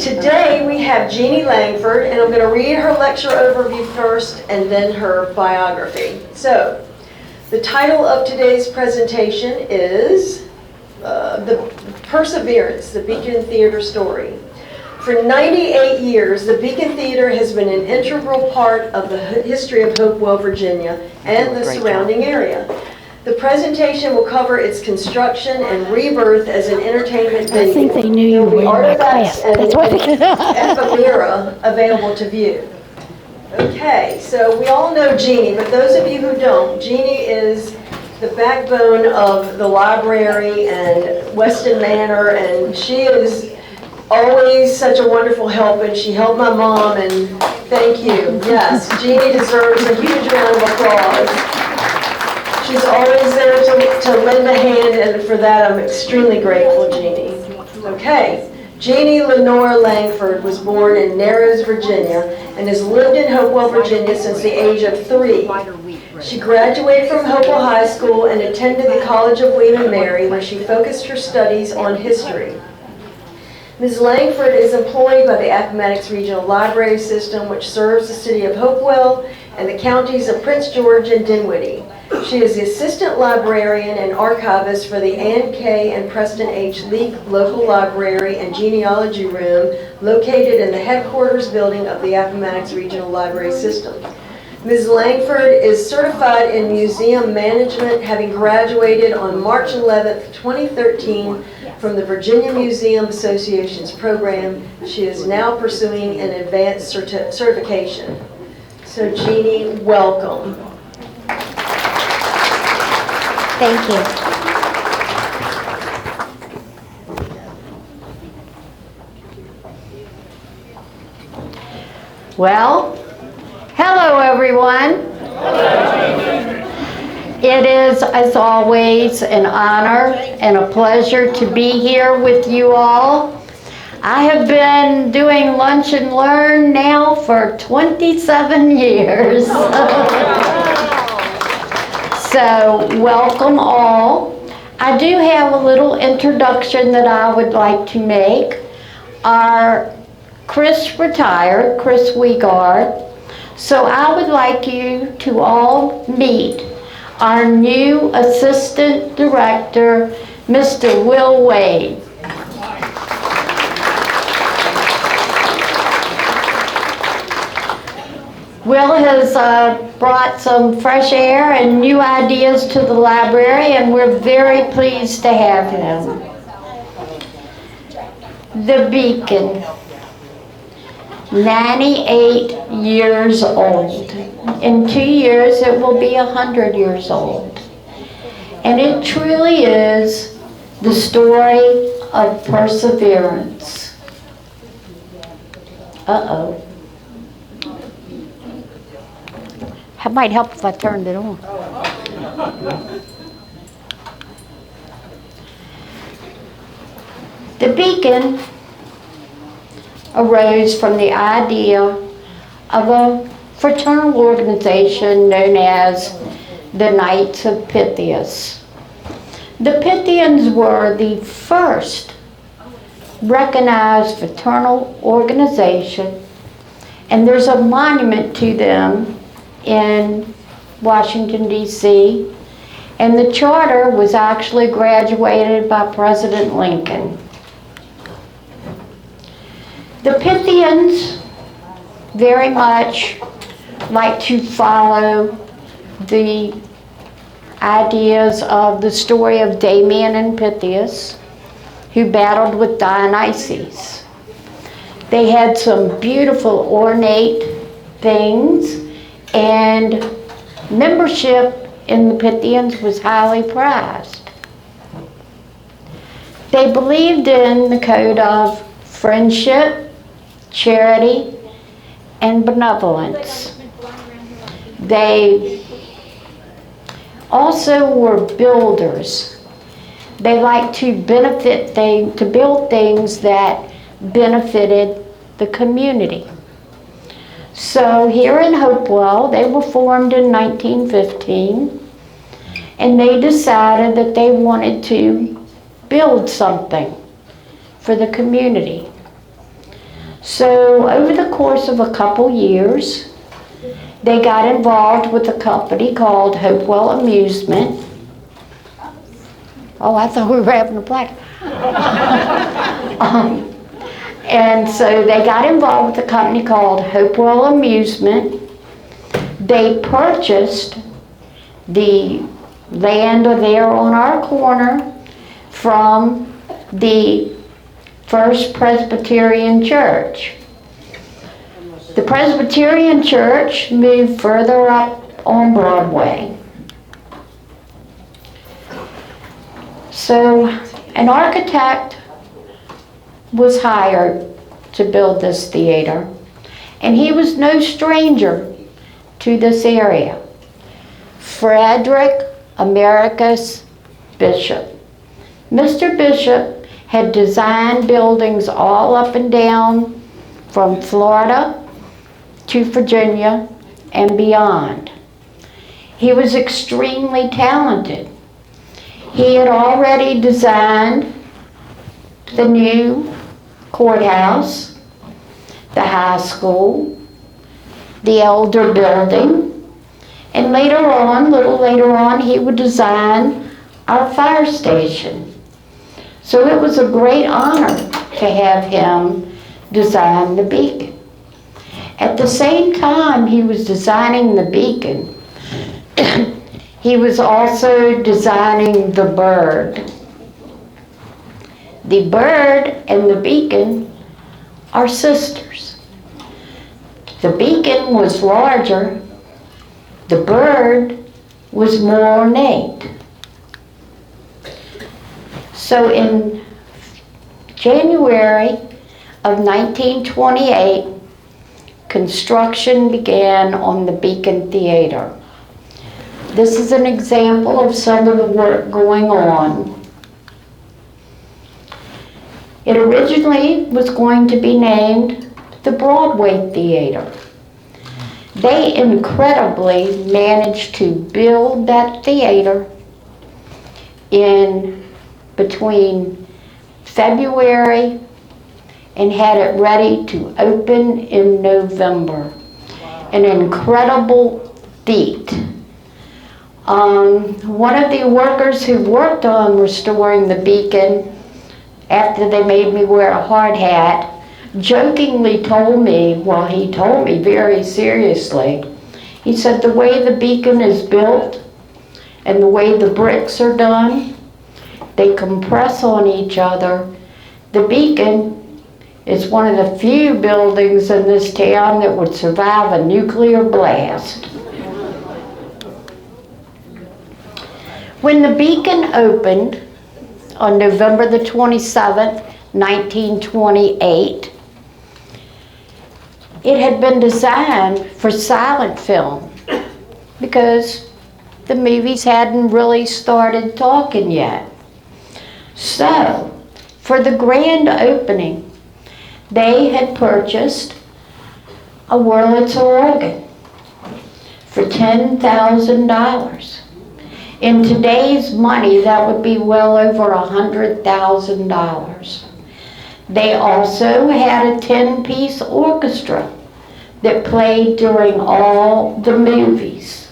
Today we have Jeanie Langford, and I'm going to read her lecture overview first and then her biography. So, the title of today's presentation is The Perseverance, the Beacon Theater Story. For 98 years, the Beacon Theater has been an integral part of the history of Hopewell, Virginia, and the surrounding area. The presentation will cover its construction and rebirth as an entertainment venue. I think they knew you were in my class. That's why they ephemera available to view. Okay, so we all know Jeanie, but those of you who don't, Jeanie is the backbone of the library and Weston Manor, and she is always such a wonderful help, and she helped my mom, and thank you. Yes, Jeanie deserves a huge round of applause. She's always there to lend a hand, and for that I'm extremely grateful, Jeanie. Okay, Jeanie Lenore Langford was born in Narrows, Virginia, and has lived in Hopewell, Virginia since the age of 3. She graduated from Hopewell High School and attended the College of William and Mary, where she focused her studies on history. Ms. Langford is employed by the Appomattox Regional Library System, which serves the city of Hopewell and the counties of Prince George and Dinwiddie. She is the assistant librarian and archivist for the Ann K. and Preston H. Leake Local Library and Genealogy Room, located in the headquarters building of the Appomattox Regional Library System. Ms. Langford is certified in museum management, having graduated on March 11, 2013 from the Virginia Museum Association's program. She is now pursuing an advanced certification. So Jeanie, welcome. Thank you. Well, hello everyone. It is, as always, an honor and a pleasure to be here with you all. I have been doing Lunch and Learn now for 27 years. So, welcome all. I do have a little introduction that I would like to make. Our Chris retired, Chris Wiegard. So I would like you to all meet our new Assistant Director, Mr. Will Wade. Will has brought some fresh air and new ideas to the library, and we're very pleased to have him. The Beacon, 98 years old. In 2 years it will be 100 years old. And it truly is the story of perseverance. Uh-oh. It might help if I turned it on. The Beacon arose from the idea of a fraternal organization known as the Knights of Pythias. The Pythians were the first recognized fraternal organization, and there's a monument to them in Washington, D.C., and the charter was actually graduated by President Lincoln. The Pythians very much like to follow the ideas of the story of Damien and Pythias, who battled with Dionysus. They had some beautiful ornate things, and membership in the Pythians was highly prized. They believed in the code of friendship, charity, and benevolence. They also were builders. They liked to build things that benefited the community. So here in Hopewell, they were formed in 1915, and they decided that they wanted to build something for the community. So over the course of a couple years, they got involved with a company called Hopewell Amusement. Oh, I thought we were having a play. And so they got involved with a company called Hopewell Amusement. They purchased the land there on our corner from the First Presbyterian Church. The Presbyterian Church moved further up on Broadway. So an architect was hired to build this theater, and he was no stranger to this area. Frederick Americus Bishop. Mr. Bishop had designed buildings all up and down from Florida to Virginia and beyond. He was extremely talented. He had already designed the new courthouse, the high school, the elder building, and later on, a little later on, he would design our fire station. So it was a great honor to have him design the beacon. At the same time he was designing the beacon, he was also designing the bird. The bird and the beacon are sisters. The beacon was larger, the bird was more ornate. So in January of 1928, construction began on the Beacon Theater. This is an example of some of the work going on. It originally was going to be named the Broadway Theater. They incredibly managed to build that theater in between February and had it ready to open in November. An incredible feat. One of the workers who worked on restoring the beacon, after they made me wear a hard hat, jokingly told me, well, he told me very seriously, he said the way the beacon is built and the way the bricks are done, they compress on each other. The beacon is one of the few buildings in this town that would survive a nuclear blast. When the beacon opened on November the 27th, 1928, it had been designed for silent film because the movies hadn't really started talking yet. So, for the grand opening, they had purchased a Wurlitzer organ for $10,000. In today's money, that would be well over $100,000. They also had a 10-piece orchestra that played during all the movies.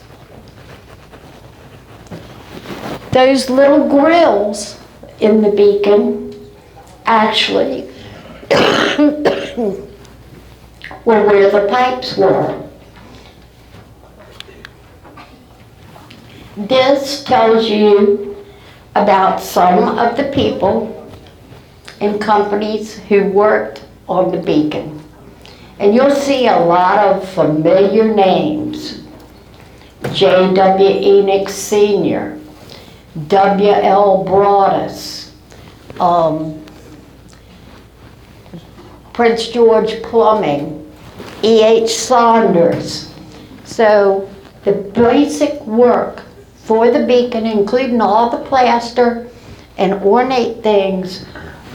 Those little grills in the beacon actually were where the pipes were. This tells you about some of the people and companies who worked on the beacon. And you'll see a lot of familiar names. J.W. Enoch Sr., W.L. Broadus, Prince George Plumbing, E.H. Saunders. So the basic work for the beacon, including all the plaster and ornate things,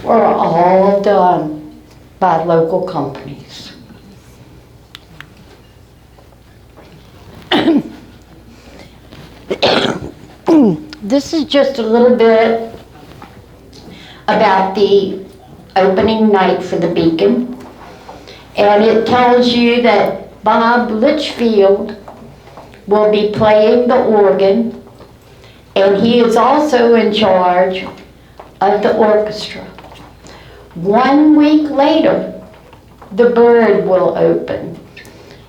were all done by local companies. This is just a little bit about the opening night for the beacon. And it tells you that Bob Litchfield will be playing the organ, and he is also in charge of the orchestra. 1 week later, the Bird will open,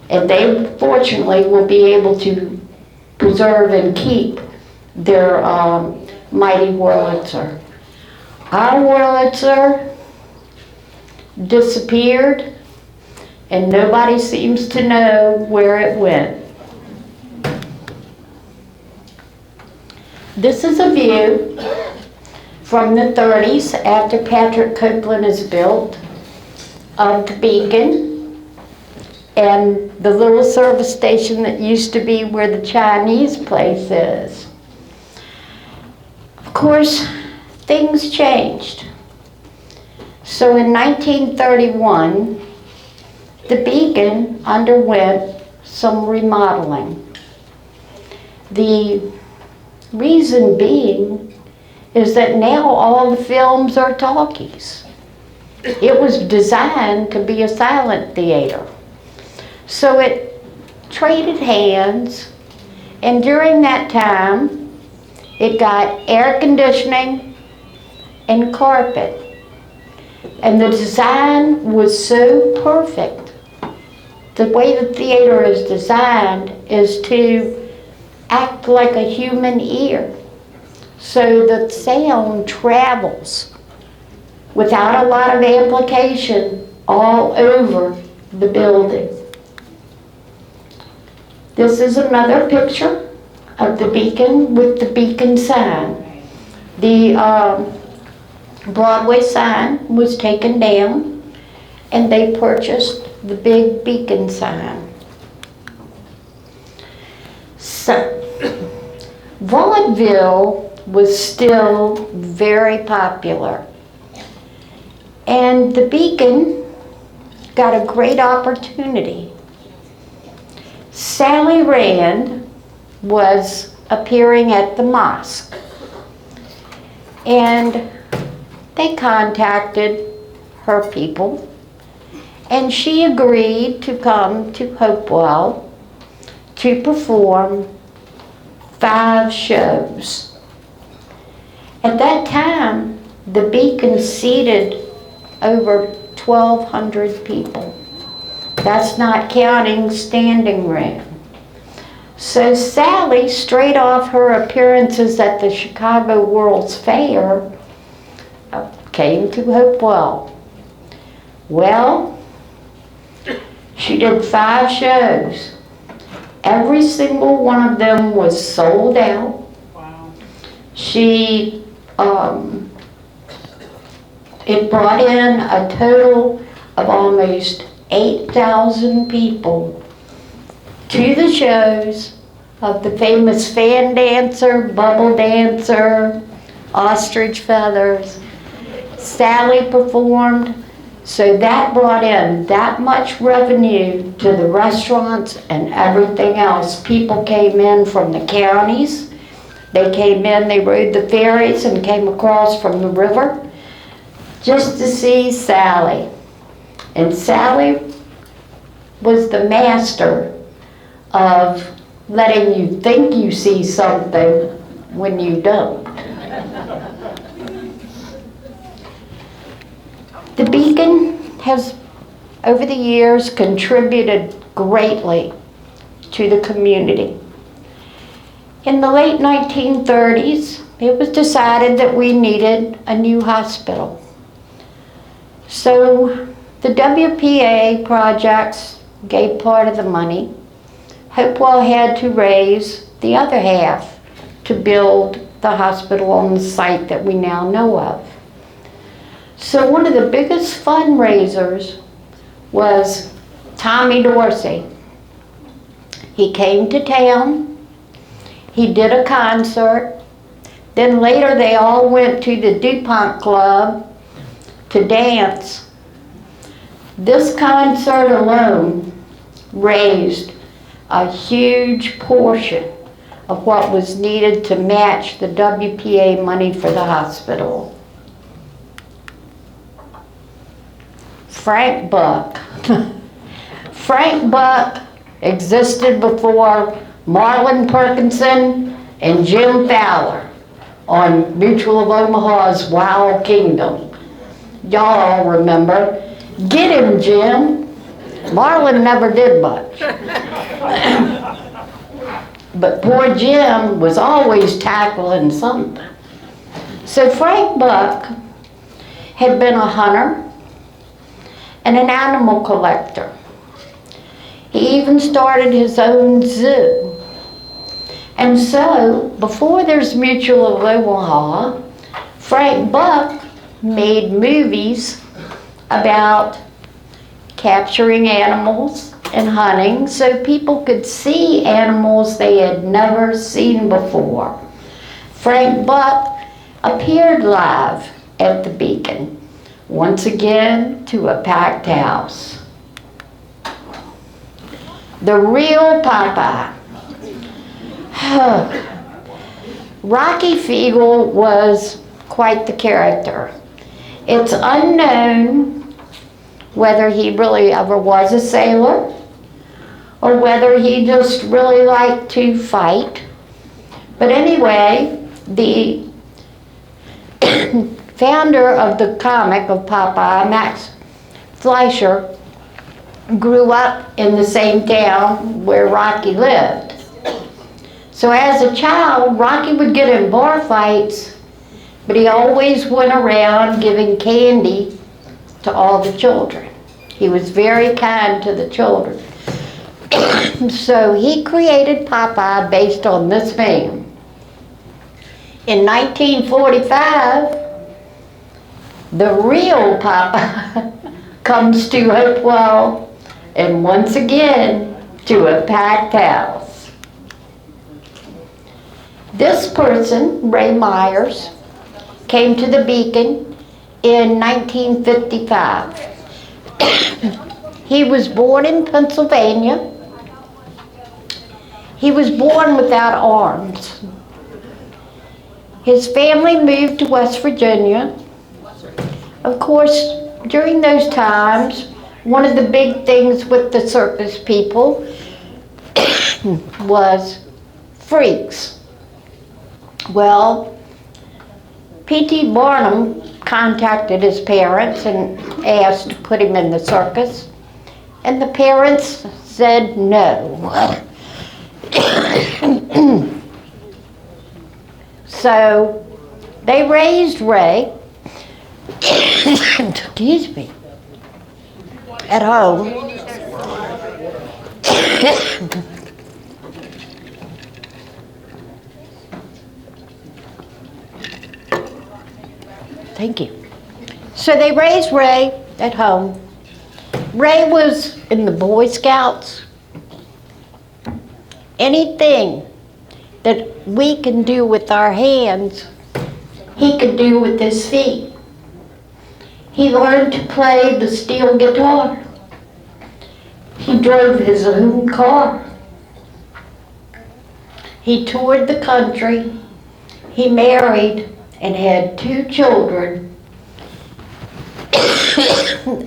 and they fortunately will be able to preserve and keep their mighty Wurlitzer. Our Wurlitzer disappeared, and nobody seems to know where it went. This is a view from the 30s after Patrick Copeland is built of the beacon and the little service station that used to be where the Chinese place is. Of course, things changed. So in 1931, the beacon underwent some remodeling. The reason being is that now all the films are talkies. It was designed to be a silent theater. So it traded hands, and during that time, it got air conditioning and carpet. And the design was so perfect. The way the theater is designed is to act like a human ear. So the sound travels without a lot of amplification all over the building. This is another picture of the beacon with the beacon sign. The Broadway sign was taken down, and they purchased the big beacon sign. So, vaudeville was still very popular, and the beacon got a great opportunity. Sally Rand was appearing at the mosque, and they contacted her people, and she agreed to come to Hopewell to perform 5 shows. At that time, the beacon seated over 1,200 people. That's not counting standing room. So Sally, straight off her appearances at the Chicago World's Fair, came to Hopewell. Well, she did 5 shows. Every single one of them was sold out. Wow. It brought in a total of almost 8,000 people to the shows of the famous fan dancer, bubble dancer, ostrich feathers. Sally performed, so that brought in that much revenue to the restaurants and everything else. People came in from the counties. They came in, they rode the ferries and came across from the river just to see Sally. And Sally was the master of letting you think you see something when you don't. The beacon has, over the years, contributed greatly to the community. In the late 1930s, it was decided that we needed a new hospital. So the WPA projects gave part of the money. Hopewell had to raise the other half to build the hospital on the site that we now know of. So one of the biggest fundraisers was Tommy Dorsey. He came to town, he did a concert, then later they all went to the DuPont Club to dance. This concert alone raised a huge portion of what was needed to match the WPA money for the hospital. Frank Buck. Frank Buck existed before Marlon Perkinson and Jim Fowler on Mutual of Omaha's Wild Kingdom. Y'all all remember. Get him, Jim. Marlon never did much. But poor Jim was always tackling something. So Frank Buck had been a hunter and an animal collector. He even started his own zoo. And so, before there's Mutual of Omaha, Frank Buck made movies about capturing animals and hunting so people could see animals they had never seen before. Frank Buck appeared live at the Beacon, once again to a packed house. The real Popeye. Rocky Fiegel was quite the character. It's unknown whether he really ever was a sailor or whether he just really liked to fight. But anyway, the founder of the comic of Popeye, Max Fleischer, grew up in the same town where Rocky lived. So as a child, Rocky would get in bar fights, but he always went around giving candy to all the children. He was very kind to the children. So he created Popeye based on this man. In 1945, the real Popeye comes to Hopewell and once again to a packed house. This person, Ray Myers, came to the Beacon in 1955. He was born in Pennsylvania. He was born without arms. His family moved to West Virginia. Of course, during those times, one of the big things with the circus people was freaks. Well, P.T. Barnum contacted his parents and asked to put him in the circus, and the parents said no. So they raised Ray, excuse me, at home. Thank you. So they raised Ray at home. Ray was in the Boy Scouts. Anything that we can do with our hands, he could do with his feet. He learned to play the steel guitar. He drove his own car. He toured the country. He married and had 2 children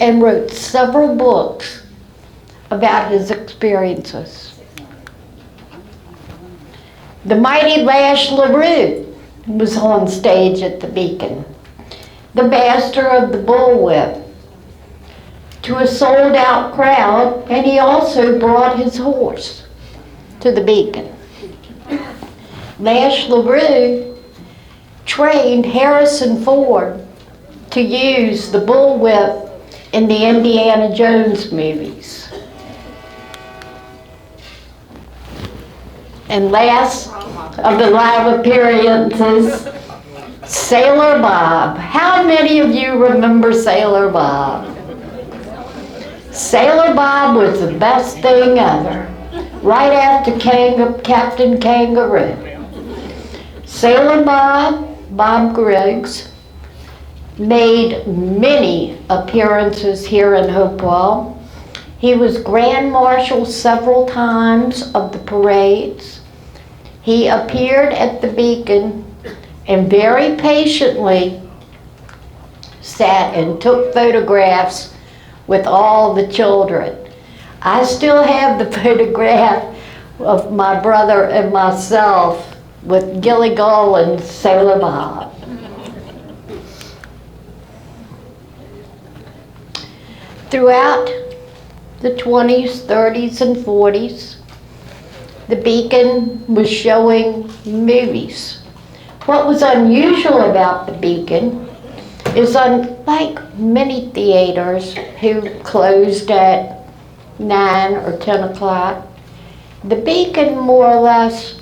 and wrote several books about his experiences. The mighty Lash LaRue was on stage at the Beacon, the master of the bullwhip, to a sold-out crowd, and he also brought his horse to the Beacon. Lash LaRue trained Harrison Ford to use the bullwhip in the Indiana Jones movies. And last of the live appearances, Sailor Bob. How many of you remember Sailor Bob? Sailor Bob was the best thing ever, right after Captain Kangaroo. Sailor Bob Griggs, made many appearances here in Hopewell. He was Grand Marshal several times of the parades. He appeared at the Beacon and very patiently sat and took photographs with all the children. I still have the photograph of my brother and myself with Gilly Gull and Sailor Bob. Throughout the 20s, 30s, and 40s, the Beacon was showing movies. What was unusual about the Beacon is, unlike many theaters who closed at 9 or 10 o'clock, the Beacon more or less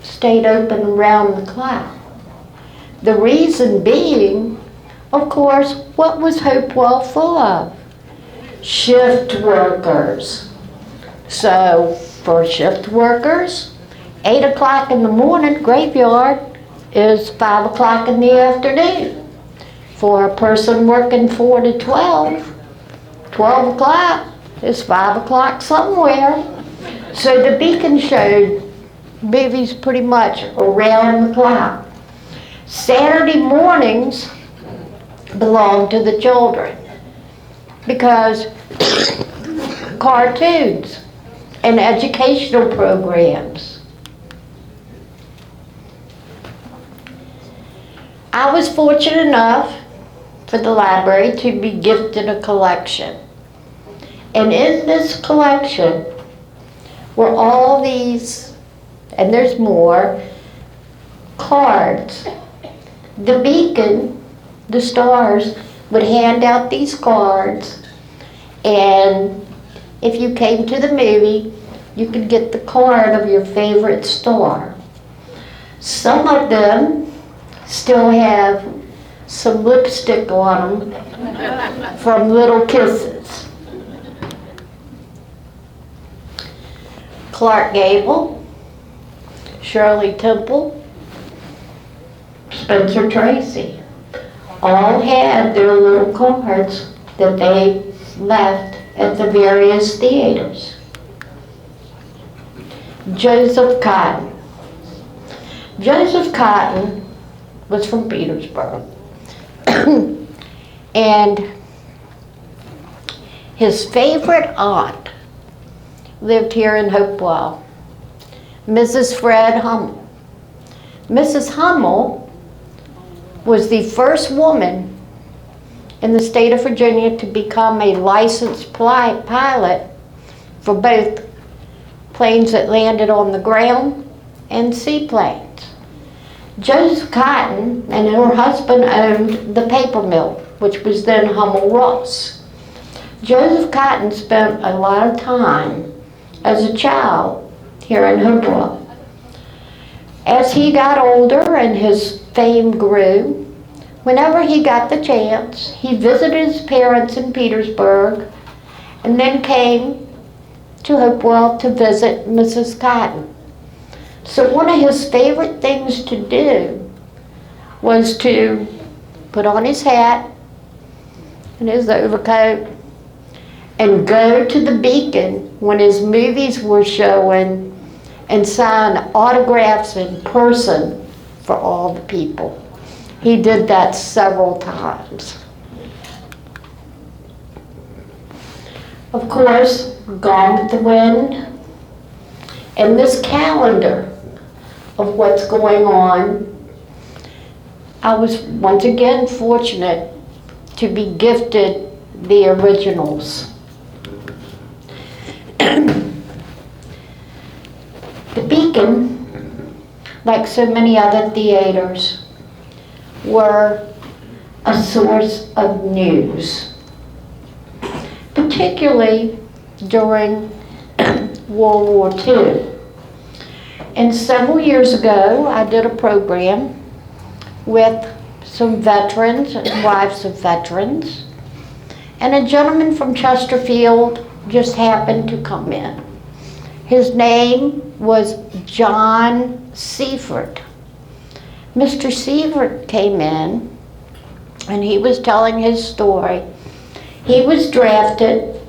stayed open around the clock. The reason being, of course, what was Hopewell full of? Shift workers. So for shift workers, 8 o'clock in the morning, graveyard, is 5 o'clock in the afternoon. For a person working 4 to 12, 12 o'clock is 5 o'clock somewhere. So the Beacon showed movies pretty much around the clock. Saturday mornings belonged to the children because cartoons and educational programs. I was fortunate enough for the library to be gifted a collection. And in this collection were all these, and there's more, cards. The Beacon, the stars, would hand out these cards, and if you came to the movie, you could get the card of your favorite star. Some of them still have some lipstick on them from Little Kisses. Clark Gable, Shirley Temple, Spencer Tracy, all had their little cards that they left at the various theaters. Joseph Cotton. Joseph Cotton was from Petersburg. And his favorite aunt lived here in Hopewell, Mrs. Fred Hummel. Mrs. Hummel was the first woman in the state of Virginia to become a licensed pilot for both planes that landed on the ground and seaplanes. Joseph Cotton and her husband owned the paper mill, which was then Hummel Ross. Joseph Cotton spent a lot of time as a child here in Hopewell. As he got older and his fame grew, whenever he got the chance, he visited his parents in Petersburg and then came to Hopewell to visit Mrs. Cotton. So one of his favorite things to do was to put on his hat and his overcoat and go to the Beacon when his movies were showing and sign autographs in person for all the people. He did that several times. Of course, Gone with the Wind, and this calendar of what's going on, I was once again fortunate to be gifted the originals. The Beacon, like so many other theaters, were a source of news, particularly during World War II. And several years ago, I did a program with some veterans and wives of veterans, and a gentleman from Chesterfield just happened to come in. His name was John Seifert. Mr. Seifert came in and he was telling his story. He was drafted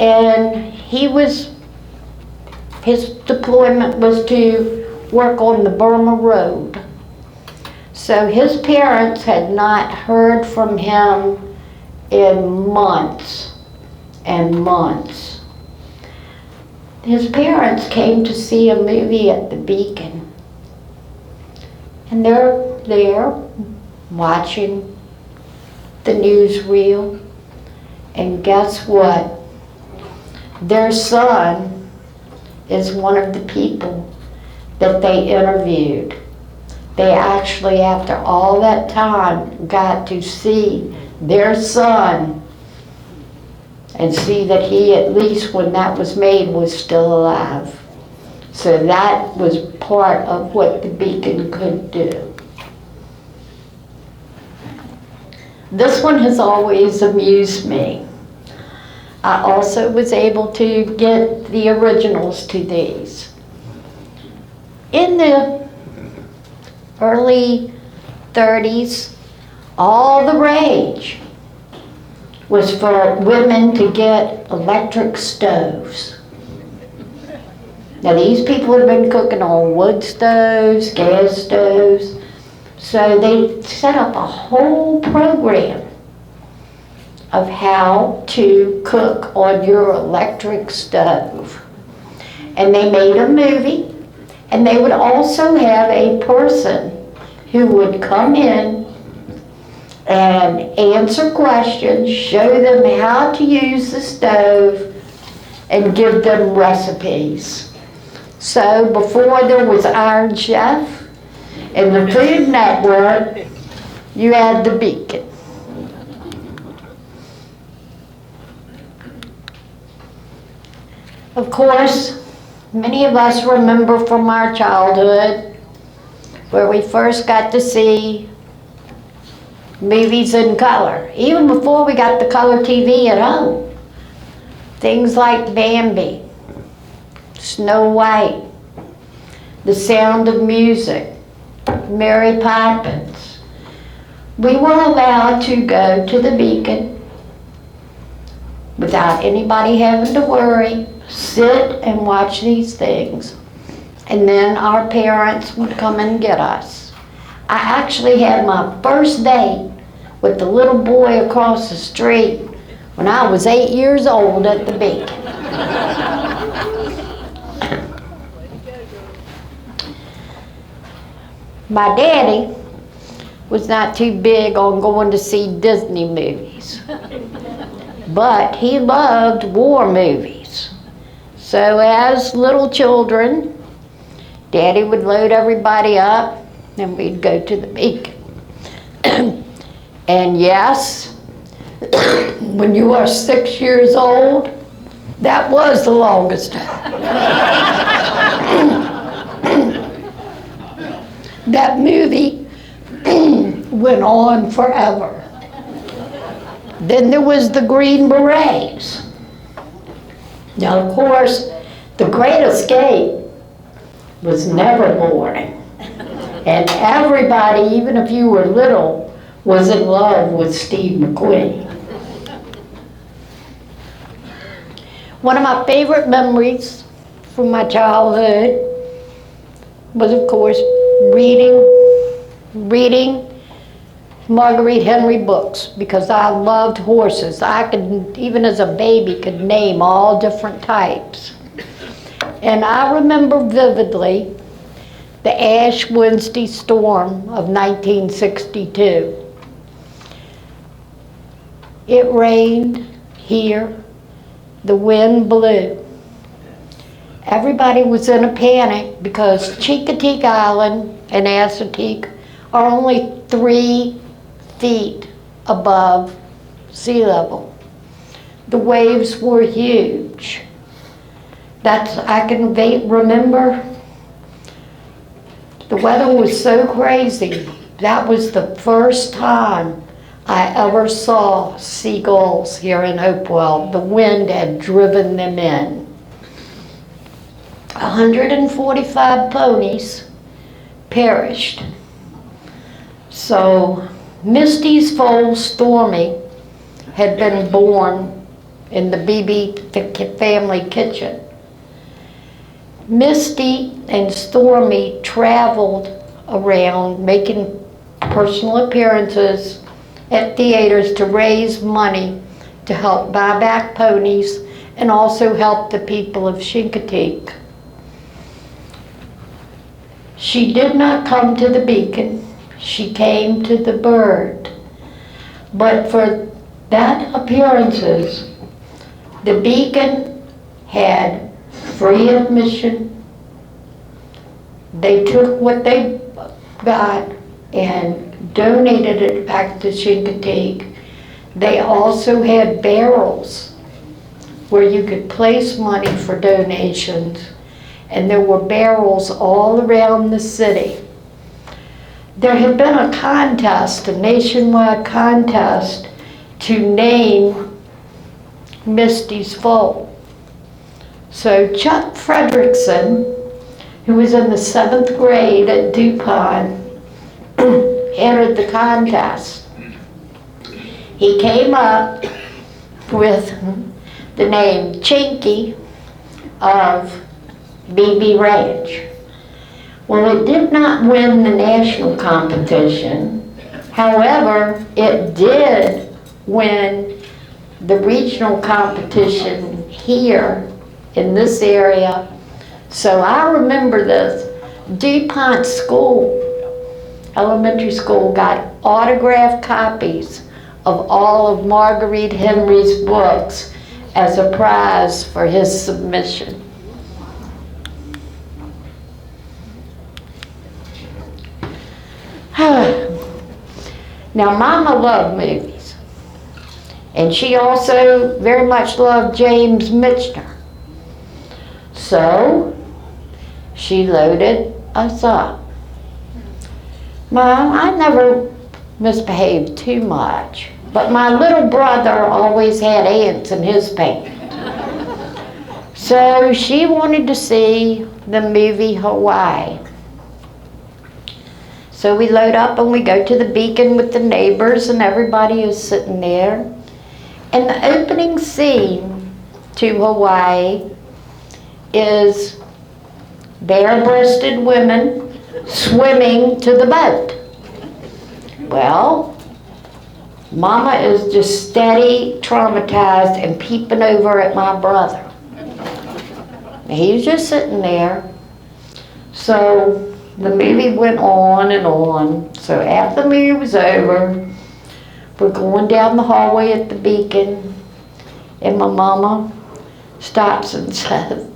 and his deployment was to work on the Burma Road. So his parents had not heard from him in months. and months. His parents came to see a movie at the Beacon. And they're there watching the newsreel. And guess what? Their son is one of the people that they interviewed. They actually, after all that time, got to see their son and see that he, at least when that was made, was still alive. So that was part of what the Beacon could do. This one has always amused me. I also was able to get the originals to these. In the early 30s, all the rage was for women to get electric stoves. Now these people had been cooking on wood stoves, gas stoves, so they set up a whole program of how to cook on your electric stove. And they made a movie, and they would also have a person who would come in and answer questions, show them how to use the stove, and give them recipes. So before there was Iron Chef and the Food Network, you had the Beacon. Of course, many of us remember from our childhood where we first got to see movies in color, even before we got the color TV at home. Things like Bambi, Snow White, The Sound of Music, Mary Poppins. We were allowed to go to the Beacon without anybody having to worry, sit and watch these things, and then our parents would come and get us. I actually had my first date with the little boy across the street when I was 8 years old at the Beacon. My daddy was not too big on going to see Disney movies, but he loved war movies. So as little children, Daddy would load everybody up and we'd go to the Beacon. And yes, when you are 6 years old, that was the longest time. That movie went on forever. Then there was the Green Berets. Now, of course, The Great Escape was never boring. And everybody, even if you were little, was in love with Steve McQueen. One of my favorite memories from my childhood was, of course, reading Marguerite Henry books, because I loved horses. I could, even as a baby, could name all different types. And I remember vividly the Ash Wednesday storm of 1962. It rained here, the wind blew. Everybody was in a panic because Chincoteague Island and Assateague are only 3 feet above sea level. The waves were huge. I can remember the weather was so crazy. That was the first time I ever saw seagulls here in Hopewell. The wind had driven them in. 145 ponies perished. So Misty's foal, Stormy, had been born in the Beebe family kitchen. Misty and Stormy traveled around making personal appearances at theaters to raise money to help buy back ponies and also help the people of Chincoteague. She did not come to the Beacon, she came to the Bird. But for that appearances, the Beacon had free admission. They took what they got and donated it back to Chincoteague. They also had barrels where you could place money for donations, and there were barrels all around the city. There had been a contest, a nationwide contest, to name Misty's foal. So Chuck Frederickson, who was in the 7th grade at DuPont, entered the contest. He came up with the name Chinky of BB Ranch. Well, it did not win the national competition. However, it did win the regional competition here in this area. So I remember this. DuPont School, elementary school, got autographed copies of all of Marguerite Henry's books as a prize for his submission. Now, Mama loved movies, and she also very much loved James Michener. So, she loaded us up. Mom, I never misbehaved too much, but my little brother always had ants in his pants. So she wanted to see the movie Hawaii. So we load up and we go to the Beacon with the neighbors, and everybody is sitting there. And the opening scene to Hawaii is bare-breasted women swimming to the boat. Well, Mama is just steady traumatized and peeping over at my brother. He was just sitting there. So the movie went on and on. So after the movie was over, we're going down the hallway at the Beacon, and my mama stops and says,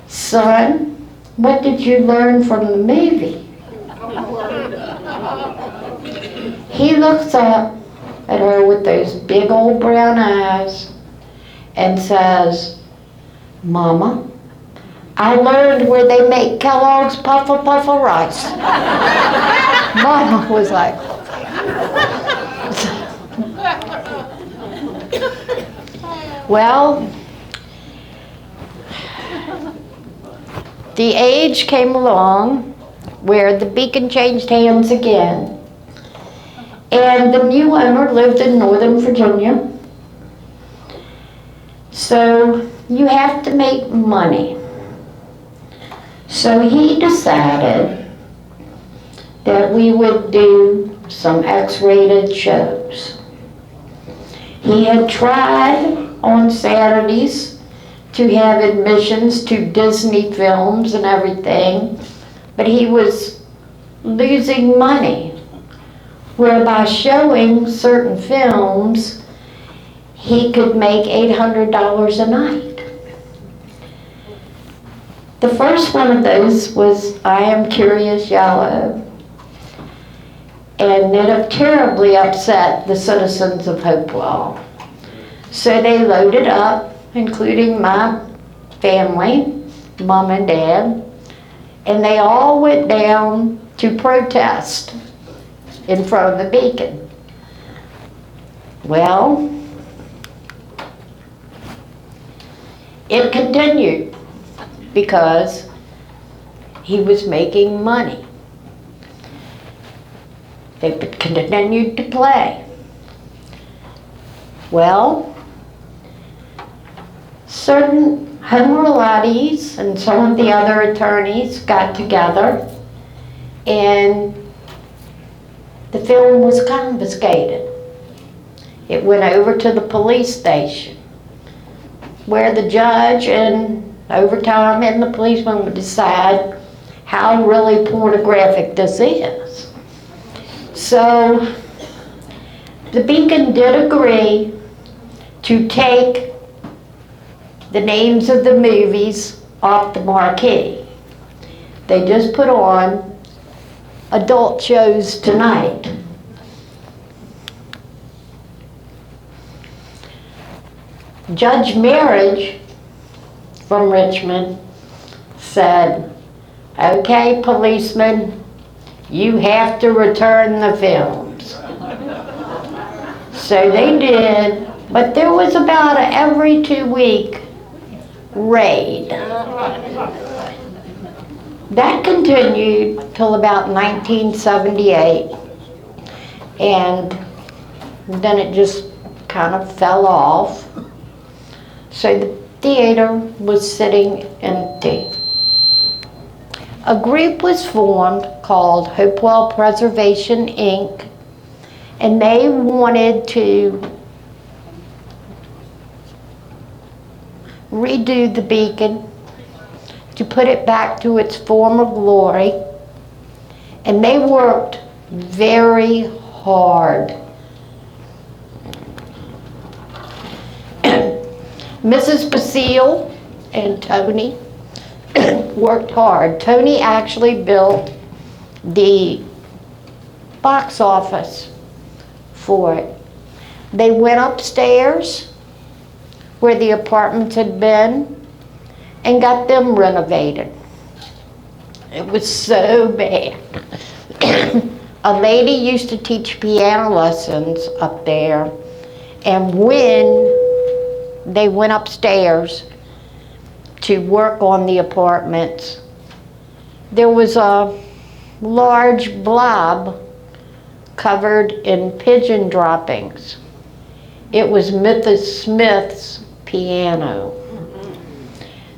"Son, what did you learn from the movie?" He looks up at her with those big old brown eyes and says, "Mama, I learned where they make Kellogg's Puffer Puffer rice." Mama was like, well, the age came along where the Beacon changed hands again. And the new owner lived in Northern Virginia. So you have to make money. So he decided that we would do some X-rated shows. He had tried on Saturdays to have admissions to Disney films and everything, but he was losing money, where by showing certain films, he could make $800 a night. The first one of those was I Am Curious Yellow, and it terribly upset the citizens of Hopewell. So they loaded up, including my family, Mom and Dad, and they all went down to protest in front of the Beacon. Well, it continued because he was making money. They continued to play. Well, certain Homer Latties and some of the other attorneys got together, and the film was confiscated. It went over to the police station, where the judge and over time and the policeman would decide how really pornographic this is. So the Beacon did agree to take the names of the movies off the marquee. They just put on adult shows tonight. Judge Marriage from Richmond said, "Okay, policeman, you have to return the films." So they did, but there was about a every 2-week raid. That continued till about 1978, and then it just kind of fell off. So the theater was sitting empty. A group was formed called Hopewell Preservation, Inc., and they wanted to redo the Beacon, to put it back to its former glory, and they worked very hard. Mrs. Basile and Tony worked hard. Tony actually built the box office for it. They went upstairs where the apartments had been and got them renovated. It was so bad. A lady used to teach piano lessons up there, and when they went upstairs to work on the apartments, there was a large blob covered in pigeon droppings. It was Mrs. Smith's piano.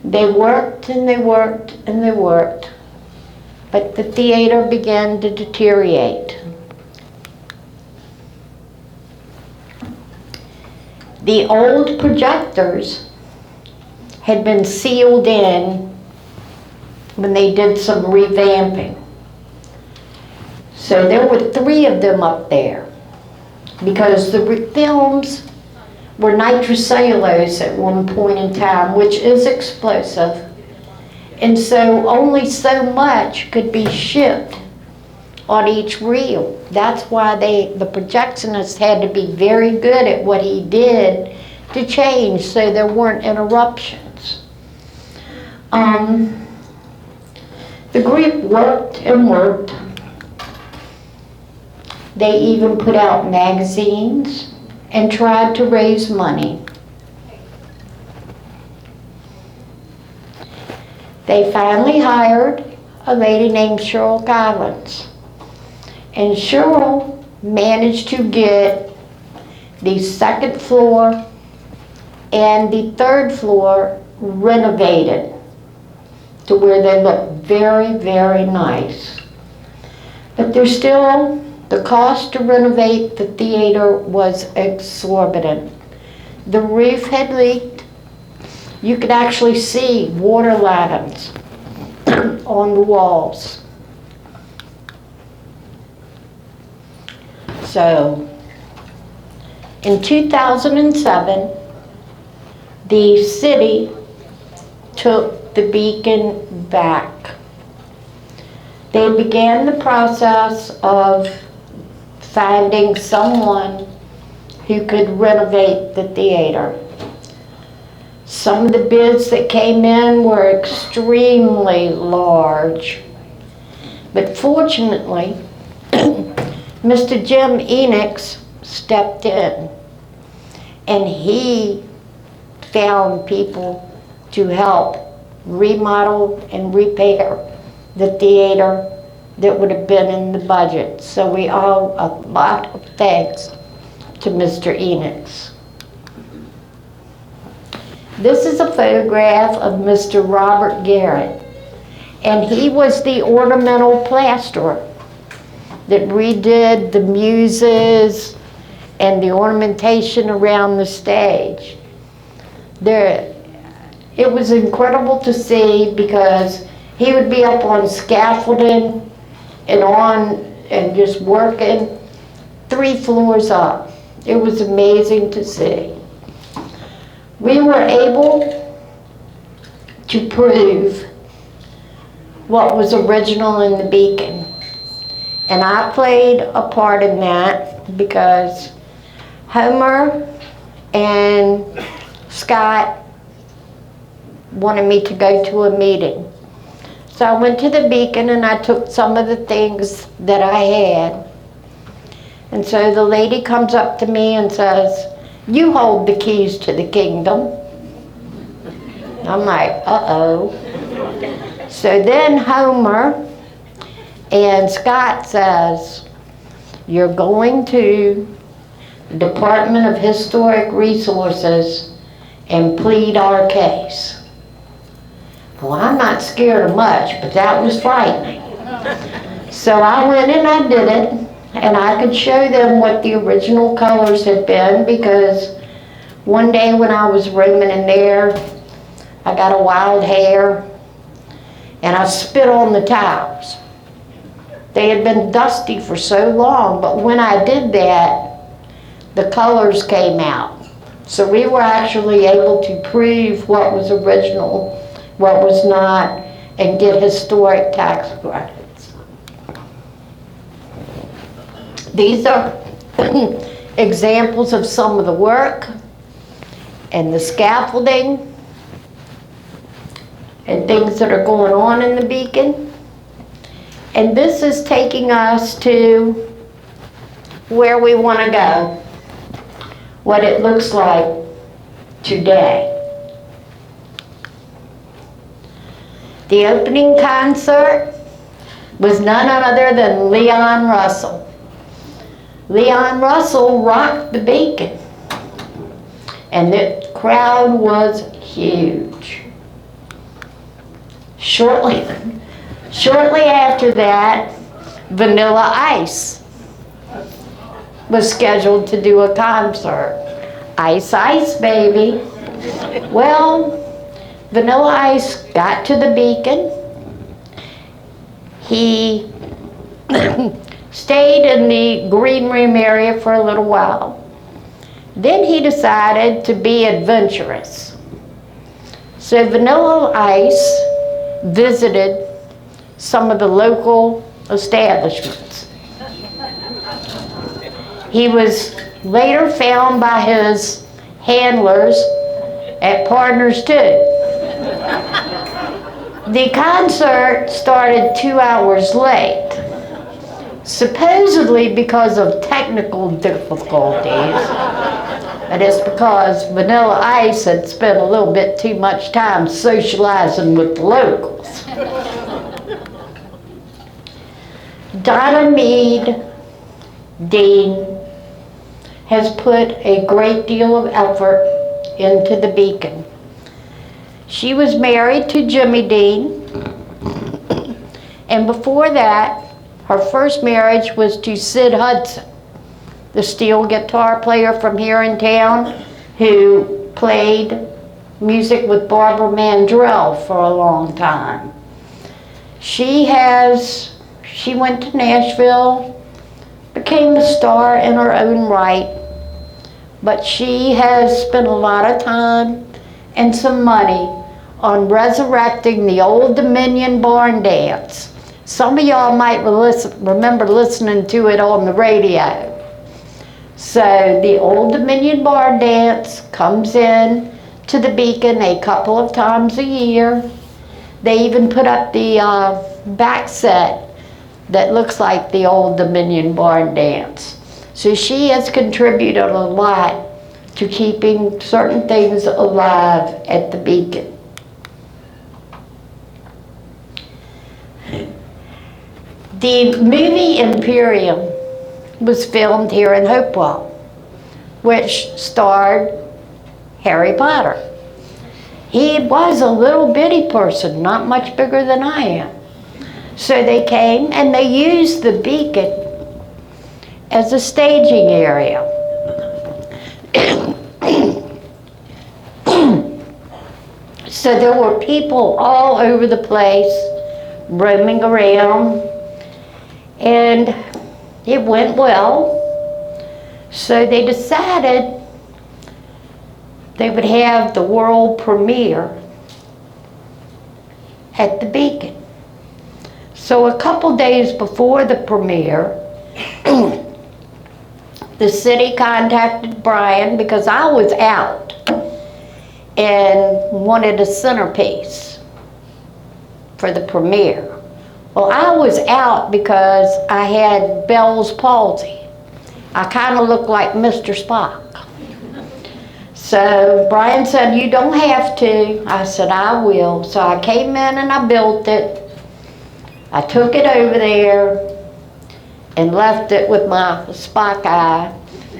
They worked and they worked and they worked, but the theater began to deteriorate. The old projectors had been sealed in when they did some revamping. So there were 3 of them up there because the films were nitrocellulose at one point in time, which is explosive, and so only so much could be shipped on each reel. That's why the projectionist had to be very good at what he did to change so there weren't interruptions. The group worked and worked. They even put out magazines and tried to raise money. They finally hired a lady named Cheryl Collins. And Cheryl managed to get the 2nd floor and the 3rd floor renovated to where they look very, very nice. But there's still, the cost to renovate the theater was exorbitant. The roof had leaked. You could actually see water lines on the walls. So, in 2007, the city took the Beacon back. They began the process of finding someone who could renovate the theater. Some of the bids that came in were extremely large, but fortunately, Mr. Jim Enix stepped in, and he found people to help remodel and repair the theater that would have been in the budget. So we owe a lot of thanks to Mr. Enix. This is a photograph of Mr. Robert Garrett, and he was the ornamental plasterer that redid the muses and the ornamentation around the stage. It was incredible to see, because he would be up on scaffolding and just working 3 floors up. It was amazing to see. We were able to prove what was original in the beacon. And I played a part in that because Homer and Scott wanted me to go to a meeting. So I went to the beacon and I took some of the things that I had. And so the lady comes up to me and says, "You hold the keys to the kingdom." I'm like, uh-oh. So then Homer and Scott says, "You're going to the Department of Historic Resources and plead our case." Well, I'm not scared of much, but that was frightening. So I went and I did it, and I could show them what the original colors had been, because one day when I was rooming in there, I got a wild hair and I spit on the tiles. They had been dusty for so long, but when I did that, the colors came out. So we were actually able to prove what was original, what was not, and get historic tax credits. These are examples of some of the work and the scaffolding and things that are going on in the beacon. And this is taking us to where we want to go, what it looks like today. The opening concert was none other than Leon Russell. Leon Russell rocked the beacon, and the crowd was huge. Shortly after that, Vanilla Ice was scheduled to do a concert. Ice, ice, baby. Well, Vanilla Ice got to the beacon. He stayed in the green room area for a little while. Then he decided to be adventurous. So Vanilla Ice visited some of the local establishments. He was later found by his handlers at Partners 2. The concert started 2 hours late, supposedly because of technical difficulties. And it's because Vanilla Ice had spent a little bit too much time socializing with the locals. Donna Meade Dean has put a great deal of effort into the beacon. She was married to Jimmy Dean, and before that, her first marriage was to Sid Hudson, the steel guitar player from here in town, who played music with Barbara Mandrell for a long time. She went to Nashville, became a star in her own right, but she has spent a lot of time and some money on resurrecting the Old Dominion barn dance. Some of y'all might remember listening to it on the radio. So the Old Dominion barn dance comes in to the beacon a couple of times a year. They even put up the back set that looks like the Old Dominion barn dance. So she has contributed a lot to keeping certain things alive at the beacon. The movie Imperium was filmed here in Hopewell, which starred Harry Potter. He was a little bitty person, not much bigger than I am. So they came and they used the beacon as a staging area. So there were people all over the place roaming around, and it went well. So they decided they would have the world premiere at the Beacon. So a couple days before the premiere, the city contacted Brian because I was out and wanted a centerpiece for the premiere. Well, I was out because I had Bell's palsy. I kind of looked like Mr. Spock. So Brian said, you don't have to. I said, I will. So I came in and I built it. I took it over there and left it with my Spock eye.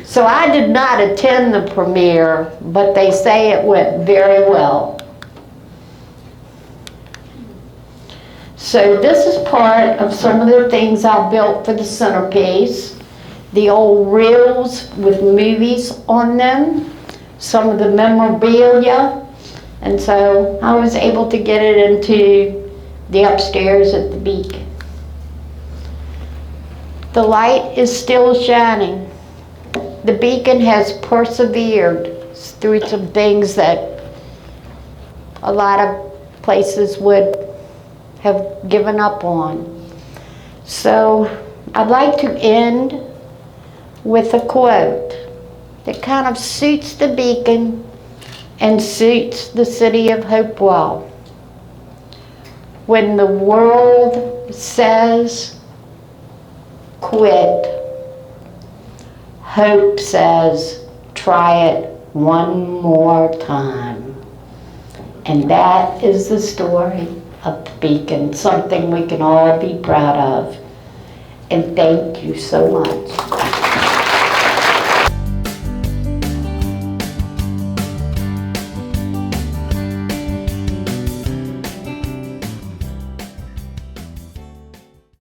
So I did not attend the premiere, but they say it went very well. So this is part of some of the things I built for the centerpiece. The old reels with movies on them, some of the memorabilia, and so I was able to get it into the upstairs at the Beacon. The light is still shining. The Beacon has persevered through some things that a lot of places would have given up on. So I'd like to end with a quote that kind of suits the Beacon and suits the city of Hopewell. When the world says quit, hope says try it one more time. And that is the story of the Beacon, something we can all be proud of. And thank you so much.